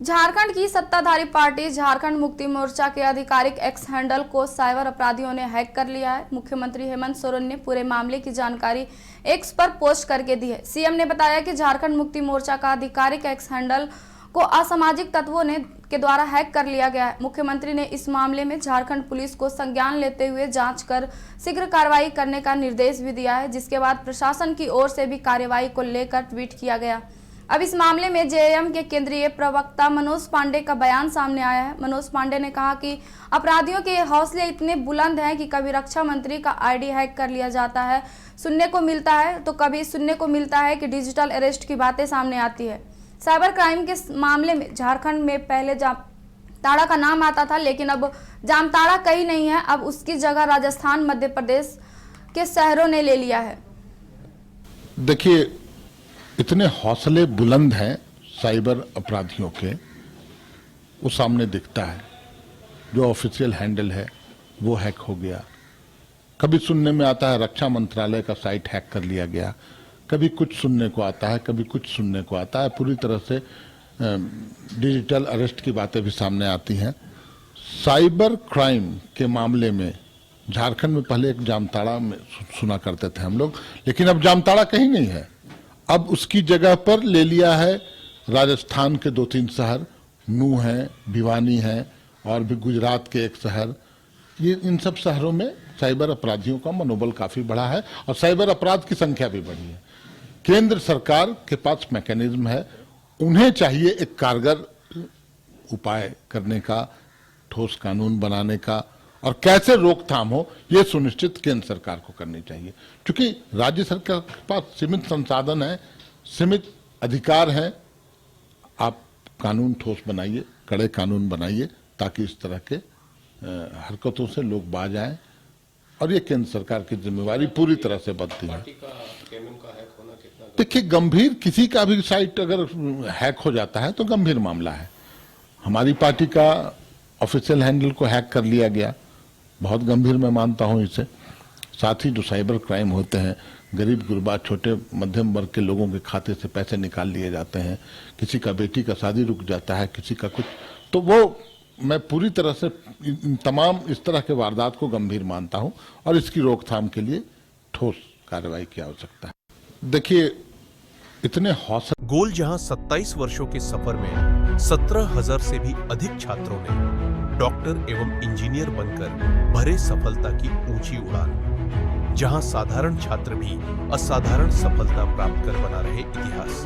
झारखंड की सत्ताधारी पार्टी झारखंड मुक्ति मोर्चा के आधिकारिक एक्स हैंडल को साइबर अपराधियों ने हैक कर लिया है। मुख्यमंत्री हेमंत सोरेन ने पूरे मामले की जानकारी एक्स पर पोस्ट करके दी है। सीएम ने बताया कि झारखंड मुक्ति मोर्चा का आधिकारिक एक्स हैंडल को असामाजिक तत्वों के द्वारा हैक कर लिया गया है। मुख्यमंत्री ने इस मामले में झारखंड पुलिस को संज्ञान लेते हुए जांच कर शीघ्र कार्रवाई करने का निर्देश भी दिया है, जिसके बाद प्रशासन की ओर से भी कार्रवाई को लेकर ट्वीट किया गया। अब इस मामले में जेएम के केंद्रीय प्रवक्ता मनोज पांडे का बयान सामने आया है। मनोज पांडे ने कहा कि अपराधियों के हौसले इतने बुलंद हैं कि कभी रक्षा मंत्री का आईडी हैक कर लिया जाता है, सुनने को मिलता है, तो कभी सुनने को मिलता है कि डिजिटल अरेस्ट की बातें सामने आती है। साइबर क्राइम के मामले में झारखंड में पहले जामताड़ा का नाम आता था, लेकिन अब जामताड़ा कहीं नहीं है। अब उसकी जगह राजस्थान, मध्य प्रदेश के शहरों ने ले लिया है। देखिए, इतने हौसले बुलंद हैं साइबर अपराधियों के, वो सामने दिखता है। जो ऑफिशियल हैंडल है वो हैक हो गया। कभी सुनने में आता है रक्षा मंत्रालय का साइट हैक कर लिया गया, कभी कुछ सुनने को आता है, कभी कुछ सुनने को आता है। पूरी तरह से डिजिटल अरेस्ट की बातें भी सामने आती हैं। साइबर क्राइम के मामले में झारखंड में पहले एक जामताड़ा में सुना करते थे हम लोग, लेकिन अब जामताड़ा कहीं नहीं है। अब उसकी जगह पर ले लिया है राजस्थान के 2-3 शहर, नू है, भिवानी है, और भी गुजरात के एक शहर। ये इन सब शहरों में साइबर अपराधियों का मनोबल काफी बढ़ा है और साइबर अपराध की संख्या भी बढ़ी है। केंद्र सरकार के पास मैकेनिज्म है, उन्हें चाहिए एक कारगर उपाय करने का, ठोस कानून बनाने का, और कैसे रोकथाम हो ये सुनिश्चित केंद्र सरकार को करनी चाहिए। क्योंकि राज्य सरकार के पास सीमित संसाधन है, सीमित अधिकार हैं। आप कानून ठोस बनाइए, कड़े कानून बनाइए, ताकि इस तरह के हरकतों से लोग बाज आएं, और ये केंद्र सरकार की जिम्मेवारी पूरी तरह से बनती है। देखिए, गंभीर किसी का भी साइट अगर हैक हो जाता है तो गंभीर मामला है। हमारी पार्टी का ऑफिशियल हैंडल को हैक कर लिया गया, बहुत गंभीर मैं मानता हूं इसे। साथ ही जो साइबर क्राइम होते हैं, गरीब गुरबा, छोटे मध्यम वर्ग के लोगों के खाते से पैसे निकाल लिए जाते हैं, किसी का बेटी का शादी रुक जाता है, किसी का कुछ, तो वो मैं पूरी तरह से तमाम इस तरह के वारदात को गंभीर मानता हूं और इसकी रोकथाम के लिए ठोस कार्रवाई की आवश्यकता है। देखिए, इतने हौसले गोल जहां 27 वर्षों के सफर में 17,000 से भी अधिक छात्रों ने डॉक्टर एवं इंजीनियर बनकर भरे सफलता की ऊंची उड़ान, जहां साधारण छात्र भी असाधारण सफलता प्राप्त कर बना रहे इतिहास।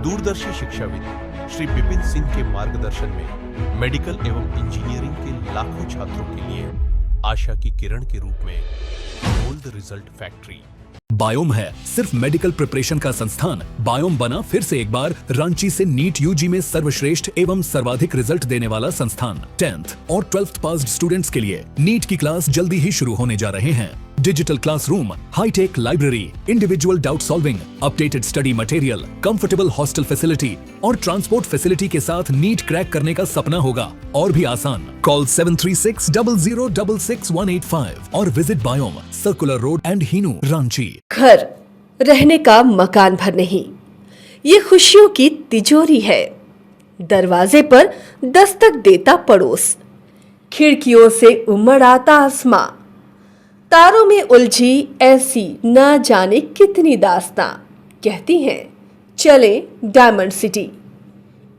दूरदर्शी शिक्षाविद श्री विपिन सिंह के मार्गदर्शन में मेडिकल एवं इंजीनियरिंग के लाखों छात्रों के लिए आशा की किरण के रूप में गोल्ड रिजल्ट फैक्ट्री। बायोम है सिर्फ मेडिकल प्रिपरेशन का संस्थान। बायोम बना फिर से एक बार रांची से नीट यूजी में सर्वश्रेष्ठ एवं सर्वाधिक रिजल्ट देने वाला संस्थान। 10th और 12th पास्ड स्टूडेंट्स के लिए नीट की क्लास जल्दी ही शुरू होने जा रहे हैं। Digital classroom, hi tech library, individual doubt solving, updated study material, comfortable hostel facility और ट्रांसपोर्ट फैसिलिटी के साथ नीट क्रैक करने का सपना होगा और भी आसान। कॉल 7360066185 और विजिट बायोम, circular road and Hinoo, Ranchi. घर रहने का मकान भर नहीं, ये खुशियों की तिजोरी है। दरवाजे पर दस्तक देता पड़ोस, खिड़कियों से उमड़ आता आसमां, तारों में उलझी ऐसी ना जाने कितनी दास्तां। कहती हैं चले डायमंड सिटी,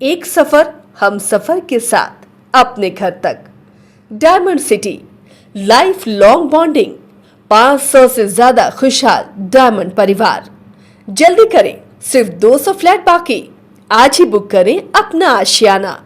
एक सफर हम सफर के साथ अपने घर तक। Diamond city, life long bonding, 500 से ज्यादा खुशहाल डायमंड परिवार। जल्दी करें, सिर्फ 200 फ्लैट बाकी। आज ही बुक करें अपना आशियाना।